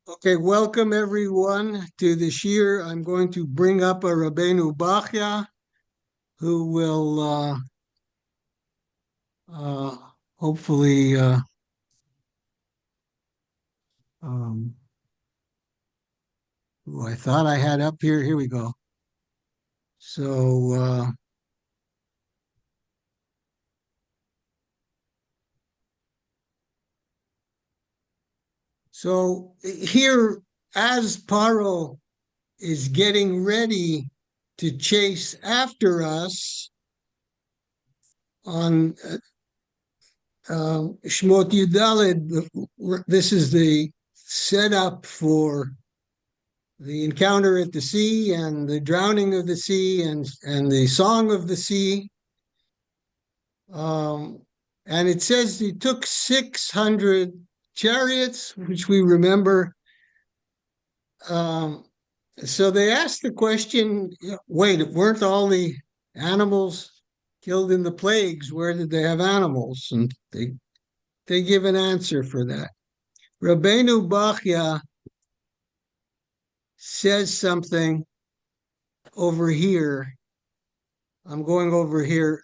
Okay, welcome everyone to this year. I'm going to bring up a Rabbeinu Bachya who will uh, hopefully, um, who I thought I had up here. Here we go. So, so here, as Paro is getting ready to chase after us on Shmot Yudalid, this is the setup for the encounter at the sea and the drowning of the sea and the song of the sea. Um, and it says he took 600 chariots, which we remember. Um, so they asked the question, wait, weren't all the animals killed in the plagues? Where did they have animals? And they give an answer for that. Rabbeinu Bachya says something over here. I'm going over here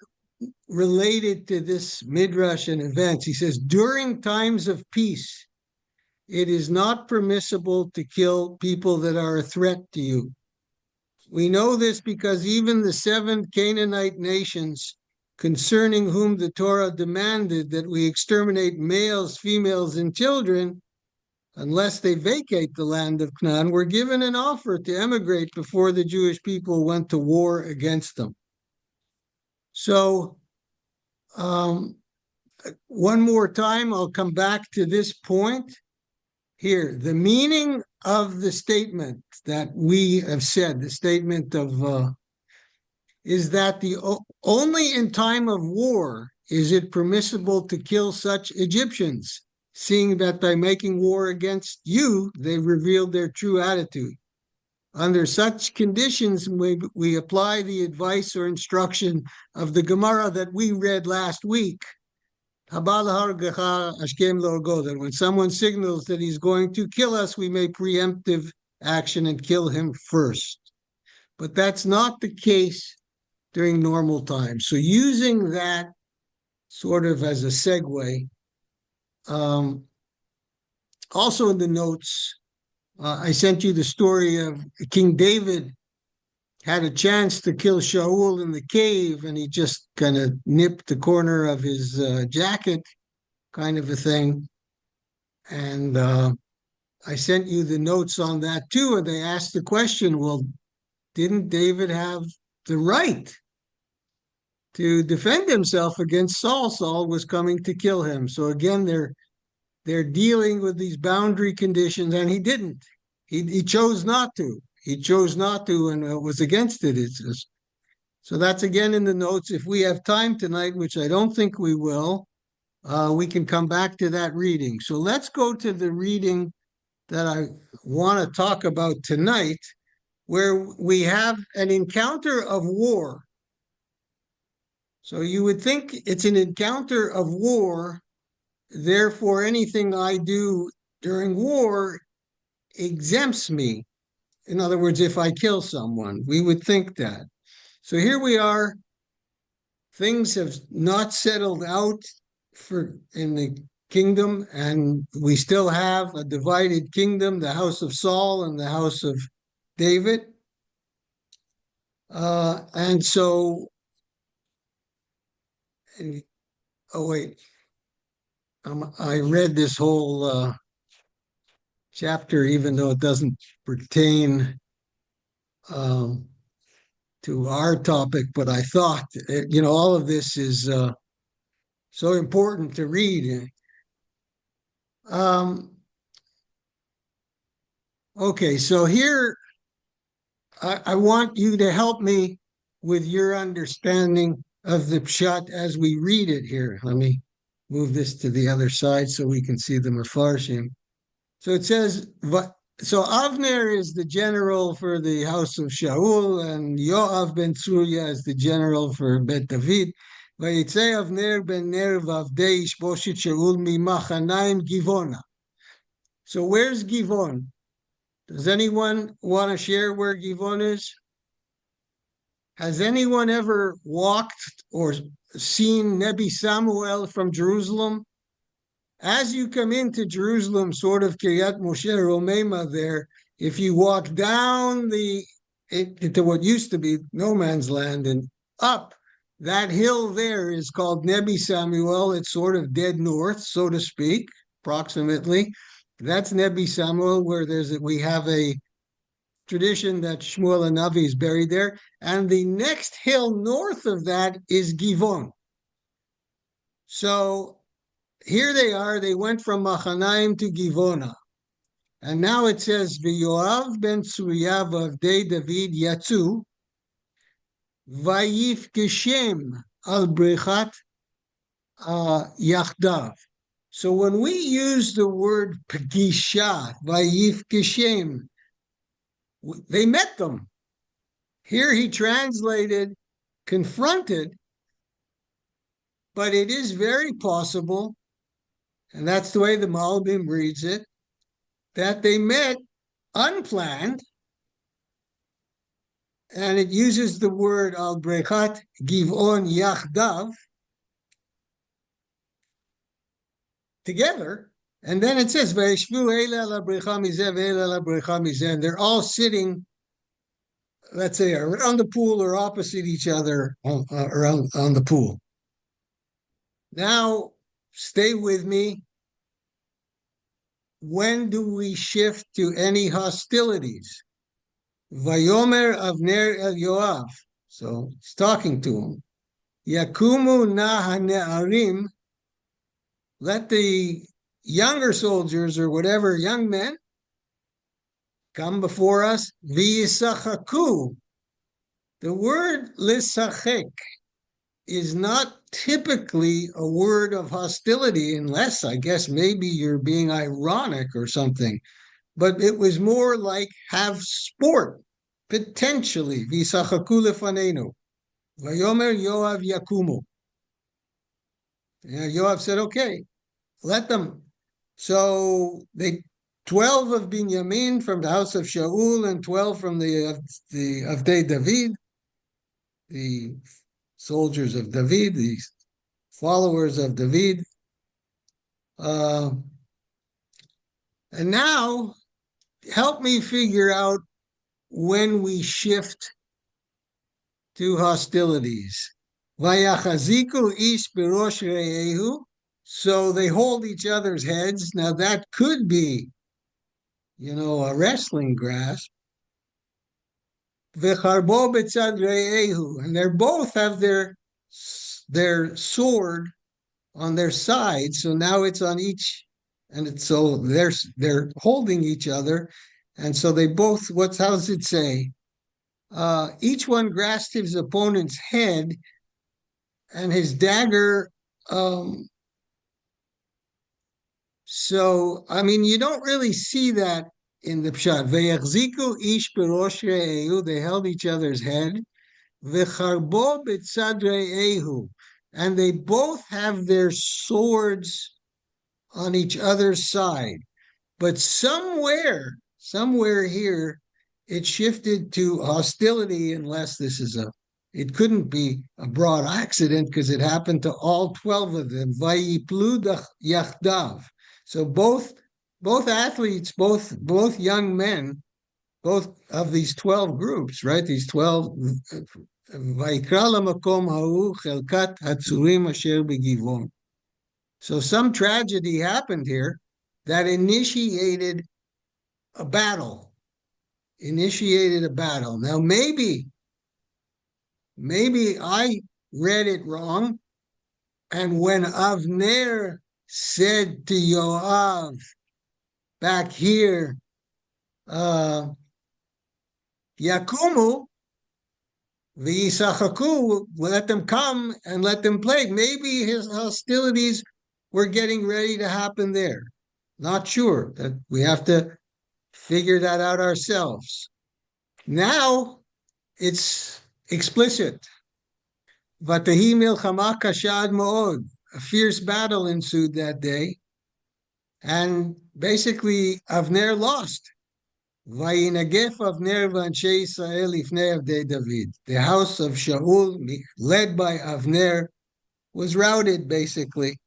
related to this midrash and events. He says, during times of peace, it is not permissible to kill people that are a threat to you. We know this because even the 7 Canaanite nations concerning whom the Torah demanded that we exterminate males, females, and children, unless they vacate the land of Canaan, were given an offer to emigrate before the Jewish people went to war against them. So, one more time, I'll come back to this point here. The meaning of the statement that we have said, the statement of, is that only in time of war is it permissible to kill such Egyptians, seeing that by making war against you, they revealed their true attitude. Under such conditions, we apply the advice or instruction of the Gemara that we read last week. Haba, Lehorgecha, that when someone signals that he's going to kill us, we make preemptive action and kill him first. But that's not the case during normal times. So using that sort of as a segue, also in the notes, I sent you the story of King David had a chance to kill Shaul in the cave, and he just kind of nipped the corner of his jacket, kind of a thing. And I sent you the notes on that too, and they asked the question, well, didn't David have the right to defend himself against Saul? Saul was coming to kill him. So again, they're dealing with these boundary conditions, and he didn't. He chose not to. He chose not to and was against it. So that's again in the notes. If we have time tonight, which I don't think we will, we can come back to that reading. So let's go to the reading that I want to talk about tonight, where we have an encounter of war. So you would think it's an encounter of war, therefore anything I do during war exempts me. In other words, if I kill someone, we would think that. So here we are. Things have not settled out in the kingdom, and we still have a divided kingdom, the house of Saul and the house of David. And so, oh wait, I read this whole chapter, even though it doesn't pertain to our topic, but I thought, all of this is so important to read. Okay, so here I want you to help me with your understanding of the pshat as we read it here. Let me move this to the other side so we can see the mefarshim. So it says, so Avner is the general for the house of Shaul, and Yoav ben Tzuria is the general for Bet David. Vayitzei Avner ben Ner v'avdei Ishboshet Shaul mimachanaim Givona. So where's Givon? Does anyone want to share where Givon is? Has anyone ever walked or seen Nebi Samuel from Jerusalem? As you come into Jerusalem, sort of Kiryat Moshe Romema there, if you walk down into what used to be no man's land and up, that hill there is called Nebi Samuel. It's sort of dead north, so to speak, approximately. That's Nebi Samuel, where we have a tradition that Shmuel Hanavi is buried there. And the next hill north of that is Givon. So here they are. They went from Machanaim to Givona. And now it says, V'yoav ben Tsuria v'avdei David yatzu, vayif geshem al brechat yachdav. So when we use the word pgisha, vayif geshem, they met them. Here he translated confronted, but it is very possible, and that's the way the Malbim reads it, that they met unplanned, and it uses the word al brechat givon yachdav, together, and then it says and they're all sitting, let's say, around the pool or opposite each other around on the pool. Now, stay with me. When do we shift to any hostilities? Vayomer Avner el Yoav. So he's talking to him. Yakumu na hane'arim. Let the younger soldiers or whatever, young men, come before us. V'yisachaku. The word lisachek is not typically a word of hostility, unless I guess maybe you're being ironic or something. But it was more like have sport, potentially. V'yisachaku lefanenu. Vayomer Yoav yakumu. Yeah, Yoav said, okay, let them. So they 12 of Binyamin from the house of Shaul and 12 from the Avdei David, the soldiers of David, the followers of David. And now help me figure out when we shift to hostilities. Vayachaziku ish birosh re'ehu. So they hold each other's heads. Now that could be, a wrestling grasp. V'charbo b'tzad re'ehu. And they both have their sword on their side. So now it's on each, and so they're holding each other. And so they both, how does it say? Each one grasped his opponent's head and his dagger. So, you don't really see that in the Pshat. V'yachziku ish b'rosh re'ehu. They held each other's head. V'charbo b'tzad re'ehu. And they both have their swords on each other's side. But somewhere here, it shifted to hostility, unless it couldn't be a broad accident because it happened to all 12 of them. Vayiplu yachdav. So both athletes, both young men, both of these 12 groups, right? These 12. So some tragedy happened here that initiated a battle. Now maybe I read it wrong, and when Avner said to Yoav back here, Yakumu, v'yisachaku, let them come and let them play. Maybe his hostilities were getting ready to happen there. Not sure. That we have to figure that out ourselves. Now it's explicit. Vatahi milchama kashad mo'od. A fierce battle ensued that day, and basically Avner lost. Vayinagef Avner v'anshei Yisrael lifnei avdei David. The house of Shaul, led by Avner, was routed basically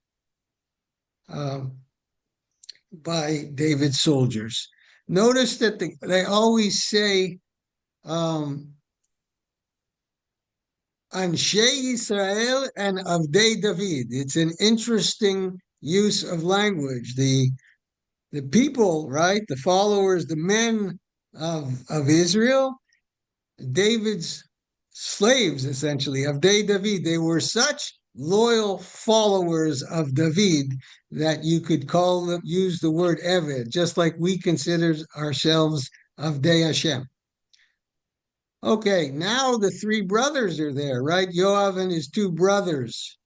by David's soldiers. Notice that they always say Anshei Yisrael and Avdei David. It's an interesting use of language. The people, right? The followers, the men of Israel, David's slaves, essentially, of David. They were such loyal followers of David that you could use the word Eved, just like we consider ourselves of Hashem. Okay, now the three brothers are there, right? Yoav and his two brothers.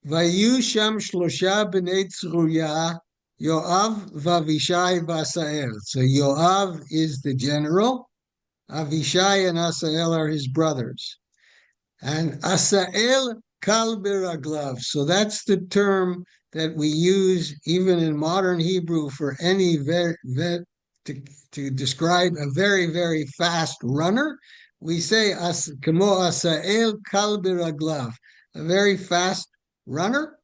Vayu sham shlosha b'nei Tzruya, Yoav v'Avishai v'Asael. So Yoav is the general. Avishai and Asael are his brothers. And Asael kal biraglav. So that's the term that we use even in modern Hebrew for any to describe a very, very fast runner. We say kamo Asael kal biraglav, a very fast runner.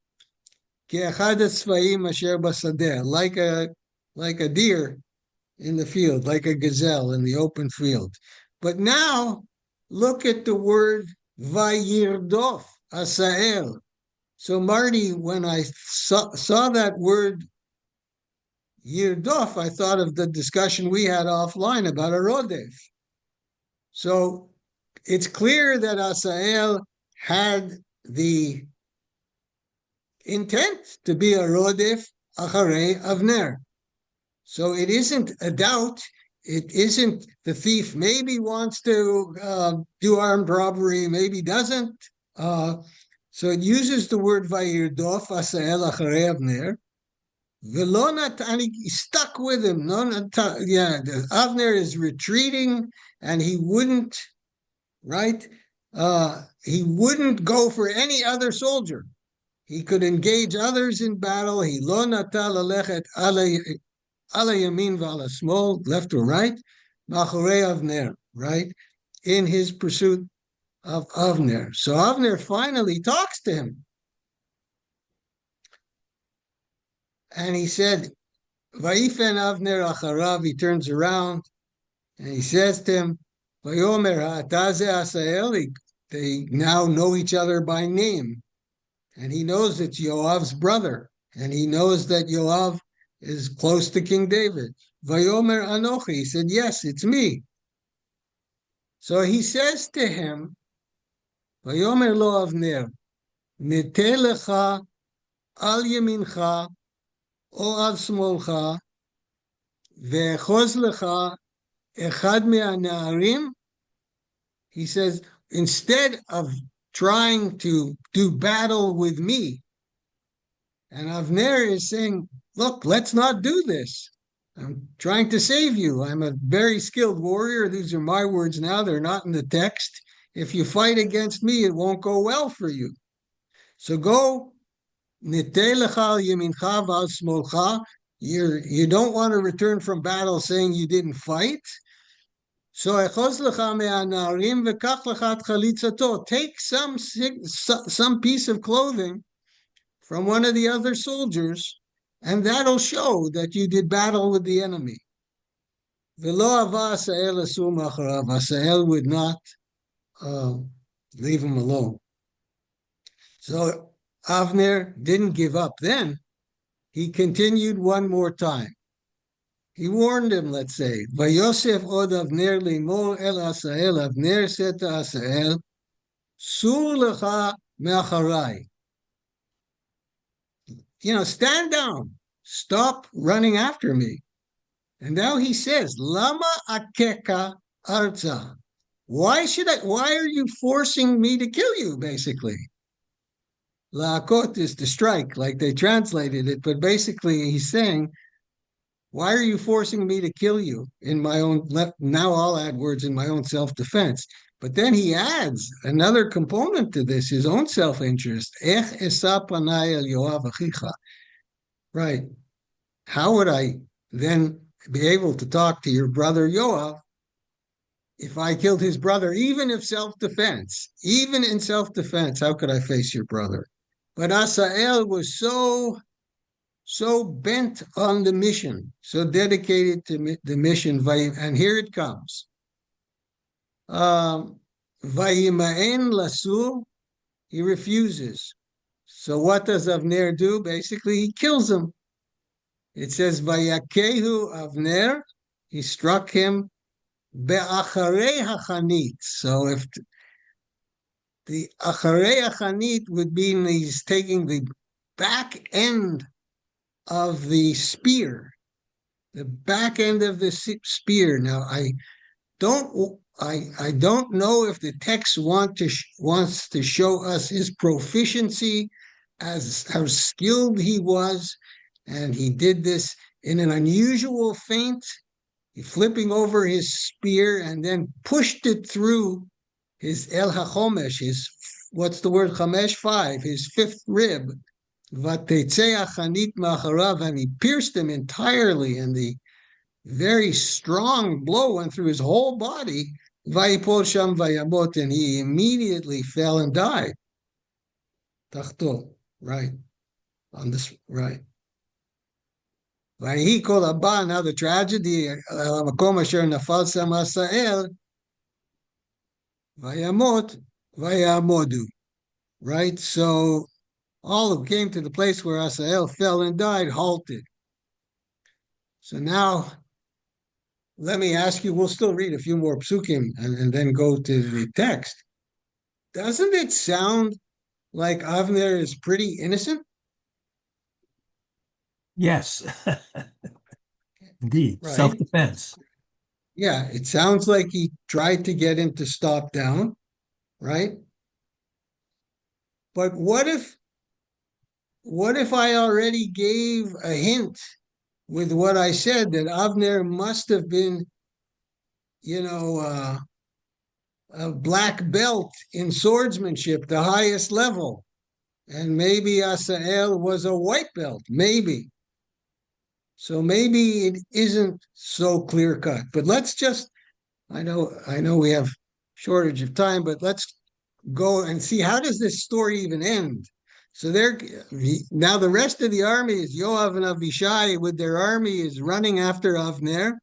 Ke'echad hatzvaim asher basadeh, like a deer in the field, like a gazelle in the open field. But now, look at the word vayirdof, Asael. So Marty, when I saw that word yirdof, I thought of the discussion we had offline about a rodef. So it's clear that Asael had the intent to be a rodef acharei Avner. So it isn't a doubt. It isn't the thief maybe wants to do armed robbery, maybe doesn't. So it uses the word vayirdof Asael acharei Avner. V'lo natani, stuck with him. Avner is retreating, and he wouldn't, right? He wouldn't go for any other soldier. He could engage others in battle. He lo natal alechet ala yamin v'ala small, left or right, ma'achorei Avner, right, in his pursuit of Avner. So Avner finally talks to him. And he said, Vayifen Avner acharav, he turns around, and he says to him, Vayomer ha'ataze Asael, they now know each other by name. And he knows it's Yoav's brother, and he knows that Yoav is close to King David. Vayomer Anochi, he said, yes, it's me. So he says to him, Vayomer lo Avner, niteh lecha al yamincha o al smolcha ve'echoz lecha echad me'ana'arim. He says, instead of trying to do battle with me, and Avner is saying, look, let's not do this. I'm trying to save you. I'm a very skilled warrior. These are my words now. They're not in the text. If you fight against me, it won't go well for you. So go, niteh lecha al yamincha v'al smolcha. You don't want to return from battle saying you didn't fight. So echoz lecha me'anarim v'kach lecha et chalitzato. Take some piece of clothing from one of the other soldiers, and that'll show that you did battle with the enemy. V'lo ava Asael asum acharav. Asael would not leave him alone. So Avner didn't give up then. He continued one more time. He warned him, let's say, Vayosef od Avner limor el Asael. Avner said to Asael, Sur lecha me'acharai. Stand down. Stop running after me. And now he says, Lama akeka arza. Why are you forcing me to kill you, basically? La'akot is to strike, like they translated it, but basically he's saying, why are you forcing me to kill you in my own, now I'll add words in my own self-defense. But then he adds another component to this, his own self-interest. Ech esa panai el Yoav achicha. Right. How would I then be able to talk to your brother Yoav if I killed his brother, even if self-defense, even in self-defense, how could I face your brother? But Asael was so bent on the mission, so dedicated to the mission, and here it comes. Vayimaen lasur, he refuses. So what does Avner do? Basically, he kills him. It says, Vayakehu Avner, he struck him be'acharei hachanit. So if the acharei hachanit would mean he's taking the back end of the spear, the back end of the spear. Now, don't I don't know if the text wants to show us his proficiency, as how skilled he was, and he did this in an unusual feint, flipping over his spear and then pushed it through his El HaChomesh, his, what's the word, Chamesh, 5, his fifth rib, Vatetzei Achanit Macharav, and he pierced him entirely, and the very strong blow went through his whole body, Vayipol Sham Vayamot, and he immediately fell and died. Tachto, right, on this, right. Vayihi Kol Haba, now the tragedy, Makom Asher Nafal Sam Asael, Vayamot, Vayamodu, right? So all who came to the place where Asael fell and died halted. So now, let me ask you, we'll still read a few more psukim and then go to the text. Doesn't it sound like Avner is pretty innocent? Yes, indeed, right? Self-defense. Yeah, it sounds like he tried to get him to stop down, right? But what if I already gave a hint with what I said, that Avner must have been, a black belt in swordsmanship, the highest level, and maybe Asael was a white belt, maybe. So maybe it isn't so clear cut. But let's just, I know we have shortage of time, but let's go and see, how does this story even end? So now the rest of the army is Yoav and Avishai with their army is running after Avner,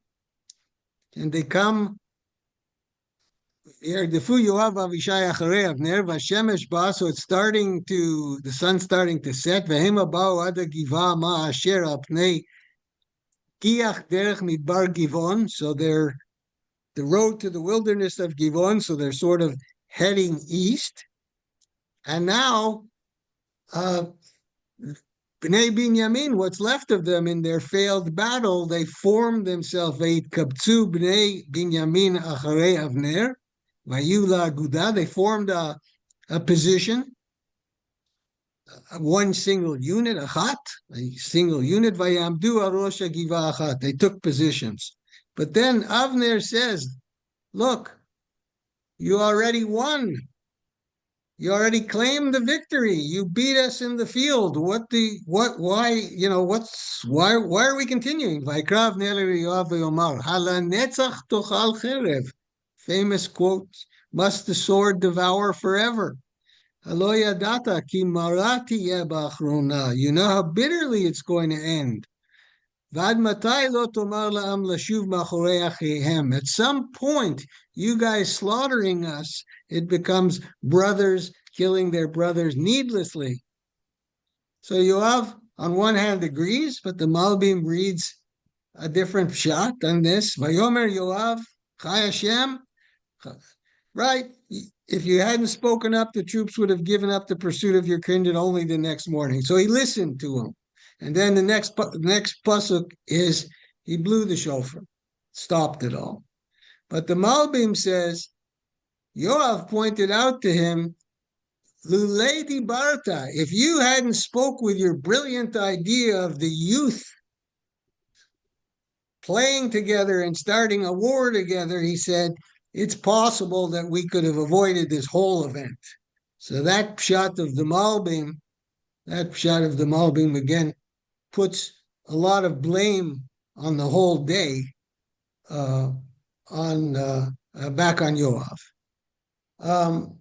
and they come. Yoav Avishai acharei Avner v'shemesh ba. So it's the sun's starting to set. V'hem ba'u ad hagivah ma asher al pnei kiach derech midbar Givon. So they're the road to the wilderness of Givon. So they're sort of heading east. And now, Bnei Binyamin, what's left of them in their failed battle, they formed themselves. Veitkabtzu Bnei Binyamin acharei Avner, vayu la'aguda. They formed a position, one single unit, a single unit. Vayamdu al rosh hagivah achat. They took positions. But then Avner says, "Look, you already won. You already claimed the victory. You beat us in the field. Why are we continuing?" Famous quote, "Must the sword devour forever?" You know how bitterly it's going to end. At some point, you guys slaughtering us, it becomes brothers killing their brothers needlessly. So Yoav, on one hand, agrees, but the Malbim reads a different shot than this. Vayomer Yoav, Chai Hashem. Right? If you hadn't spoken up, the troops would have given up the pursuit of your kindred only the next morning. So he listened to him. And then the next pasuk is he blew the shofar, stopped it all. But the Malbim says, Yoav pointed out to him, Lulei dibarta, if you hadn't spoke with your brilliant idea of the youth playing together and starting a war together, he said, it's possible that we could have avoided this whole event. So that shot of the Malbim again puts a lot of blame on the whole day uh, on back on Yoav. Um,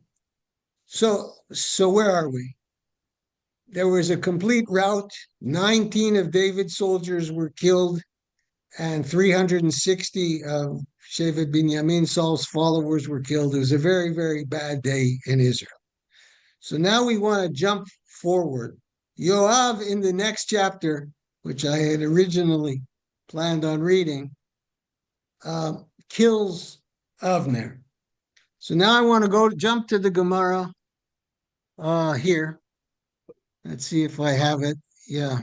so where are we? There was a complete rout. 19 of David's soldiers were killed, and 360 of Shevet Binyamin, Saul's followers, were killed. It was a very, very bad day in Israel. So now we want to jump forward. Yoav, in the next chapter, which I had originally planned on reading, kills Avner. So now I want to jump to the Gemara here. Let's see if I have it. Yeah.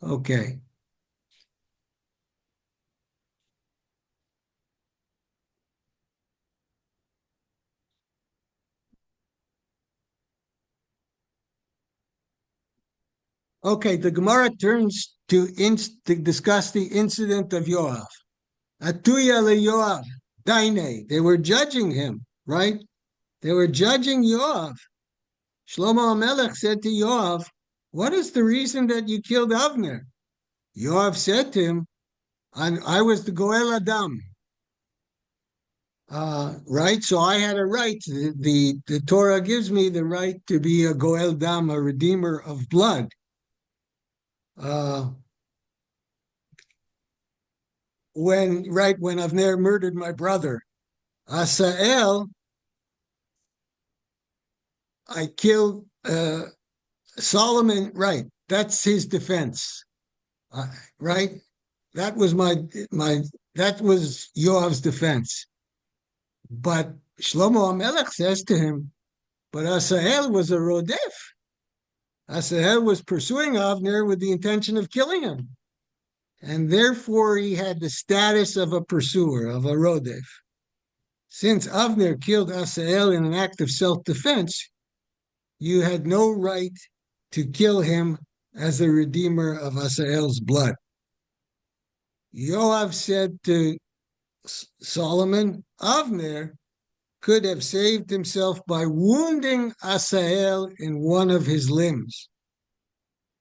Okay. Okay, the Gemara turns to discuss the incident of Yoav. Atuya le Yoav, Daine. They were judging him, right? They were judging Yoav. Shlomo HaMelech said to Yoav, "What is the reason that you killed Avner?" Yoav said to him, I was the Goel Adam. Right? So I had a right. The Torah gives me the right to be a Goel Dam, a redeemer of blood. When Avner murdered my brother, Asael, I killed Solomon. Right, that's his defense. Right, that was that was Yoav's defense. But Shlomo HaMelech says to him, "But Asael was a rodef. Asael was pursuing Avner with the intention of killing him. And therefore he had the status of a pursuer, of a rodef. Since Avner killed Asael in an act of self-defense, you had no right to kill him as the redeemer of Asael's blood." Yoav said to Solomon, Avner could have saved himself by wounding Asael in one of his limbs.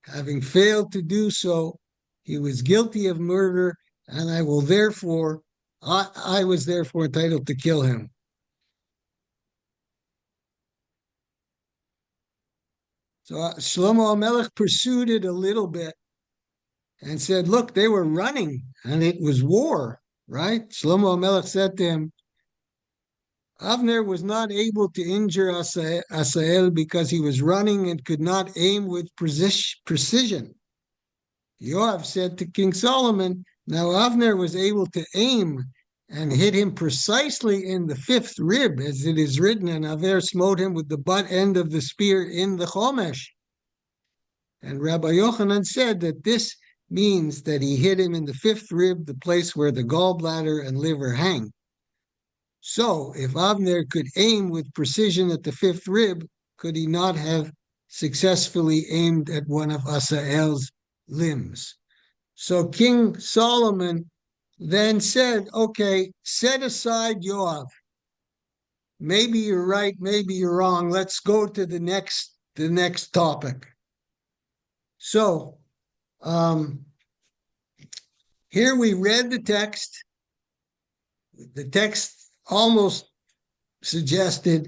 Having failed to do so, he was guilty of murder, and I was therefore entitled to kill him. So Shlomo HaMelech pursued it a little bit and said, look, they were running, and it was war, right? Shlomo HaMelech said to him, Avner was not able to injure Asael because he was running and could not aim with precision. Yoav said to King Solomon, now Avner was able to aim and hit him precisely in the fifth rib, as it is written, and Avner smote him with the butt end of the spear in the Chomesh. And Rabbi Yochanan said that this means that he hit him in the fifth rib, the place where the gallbladder and liver hang. So, if Avner could aim with precision at the fifth rib, could he not have successfully aimed at one of Asael's limbs? So King Solomon then said, okay, set aside Yoav. Maybe you're right, maybe you're wrong. Let's go to the next topic. So, here we read the text. The text almost suggested,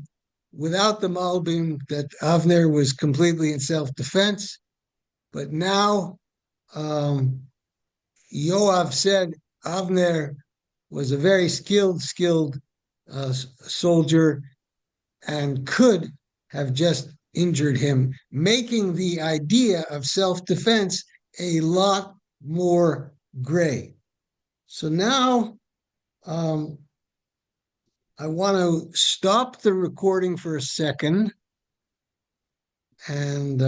without the Malbim, that Avner was completely in self-defense. But now Yoav said Avner was a very skilled soldier and could have just injured him, making the idea of self-defense a lot more gray. So now I want to stop the recording for a second and